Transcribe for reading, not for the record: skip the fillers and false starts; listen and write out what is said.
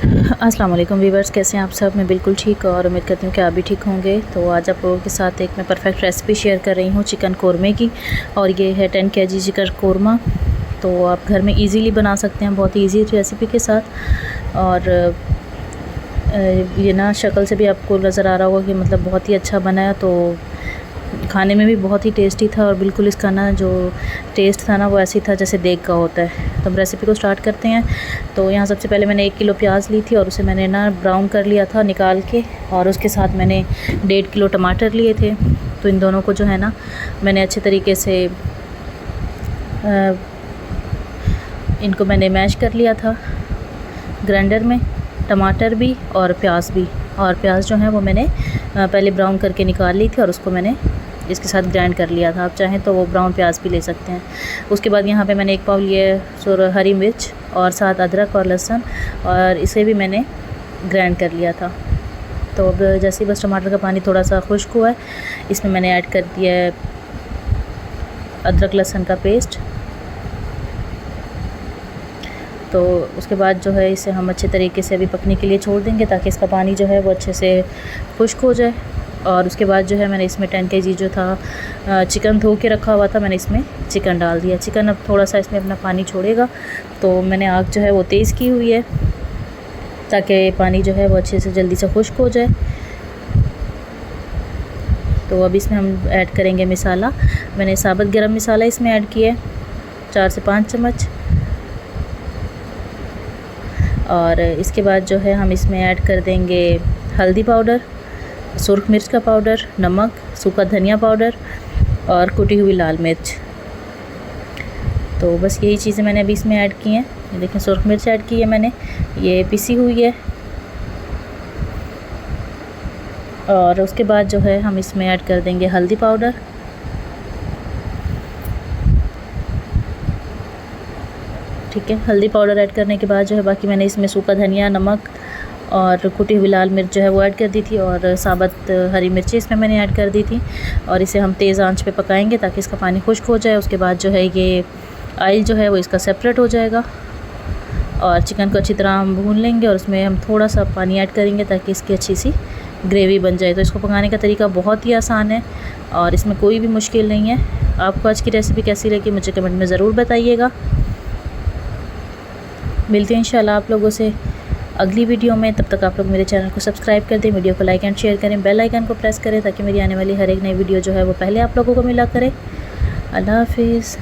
अस्सलाम वालेकुम वीवर्स, कैसे हैं आप सब। मैं बिल्कुल ठीक और उम्मीद करती हूँ कि आप भी ठीक होंगे। तो आज आप लोगों के साथ एक मैं परफेक्ट रेसिपी शेयर कर रही हूँ चिकन कौरमे की, और ये है 10 kg चिकन कौरमा। तो आप घर में इजीली बना सकते हैं बहुत ही ईजी रेसिपी के साथ। और ये ना शक्ल से भी आपको नज़र आ रहा होगा कि मतलब बहुत ही अच्छा बना है, तो खाने में भी बहुत ही टेस्टी था और बिल्कुल इसका ना जो टेस्ट था ना वो ऐसी था जैसे देग का होता है। तो हम रेसिपी को स्टार्ट करते हैं। तो यहाँ सबसे पहले मैंने 1 किलो प्याज ली थी और उसे मैंने ना ब्राउन कर लिया था निकाल के, और उसके साथ मैंने 1.5 किलो टमाटर लिए थे। तो इन दोनों को जो है ना मैंने अच्छे तरीके से इनको मैंने मैश कर लिया था ग्राइंडर में, टमाटर भी और प्याज भी। और प्याज जो है वो मैंने पहले ब्राउन करके निकाल ली थी और उसको मैंने इसके साथ ग्राइंड कर लिया था। आप चाहें तो वो ब्राउन प्याज भी ले सकते हैं। उसके बाद यहाँ पे मैंने 1 पाव लिए हरी मिर्च और साथ अदरक और लहसुन, और इसे भी मैंने ग्राइंड कर लिया था। तो अब जैसे ही बस टमाटर का पानी थोड़ा सा खुश्क हुआ है, इसमें मैंने ऐड कर दिया है अदरक लहसुन का पेस्ट। तो उसके बाद जो है इसे हम अच्छे तरीके से अभी पकने के लिए छोड़ देंगे ताकि इसका पानी जो है वो अच्छे से खुश्क हो जाए। और उसके बाद जो है मैंने इसमें 10 kg जो था चिकन धो के रखा हुआ था, मैंने इसमें चिकन डाल दिया। चिकन अब थोड़ा सा इसमें अपना पानी छोड़ेगा, तो मैंने आग जो है वो तेज़ की हुई है ताकि पानी जो है वो अच्छे से जल्दी से खुश्क हो जाए। तो अब इसमें हम ऐड करेंगे मसाला। मैंने साबुत गरम मसाला इसमें ऐड किया है 4 से 5 चम्मच। और इसके बाद जो है हम इसमें ऐड कर देंगे हल्दी पाउडर, सुरख मिर्च का पाउडर, नमक, सूखा धनिया पाउडर और कुटी हुई लाल मिर्च। तो बस यही चीज़ें मैंने अभी इसमें ऐड की हैं। ये देखें, सुरख मिर्च ऐड की है मैंने, ये पिसी हुई है। और उसके बाद जो है हम इसमें ऐड कर देंगे हल्दी पाउडर, ठीक है। हल्दी पाउडर ऐड करने के बाद जो है बाकी मैंने इसमें सूखा धनिया, नमक और कुटी हुई लाल मिर्च जो है वो ऐड कर दी थी, और साबुत हरी मिर्ची इसमें मैंने ऐड कर दी थी। और इसे हम तेज़ आंच पे पकाएंगे ताकि इसका पानी खुश्क हो जाए। उसके बाद जो है ये ऑयल जो है वो इसका सेपरेट हो जाएगा, और चिकन को अच्छी तरह हम भून लेंगे और उसमें हम थोड़ा सा पानी ऐड करेंगे ताकि इसकी अच्छी सी ग्रेवी बन जाए। तो इसको पकाने का तरीका बहुत ही आसान है और इसमें कोई भी मुश्किल नहीं है। आपको आज की रेसिपी कैसी लगी मुझे कमेंट में ज़रूर बताइएगा। मिलते हैं इंशाल्लाह आप लोगों से अगली वीडियो में। तब तक आप लोग मेरे चैनल को सब्सक्राइब कर दें, वीडियो को लाइक एंड शेयर करें, बेल आइकन को प्रेस करें ताकि मेरी आने वाली हर एक नई वीडियो जो है वो पहले आप लोगों को मिला करे। अल्लाह हाफिज़।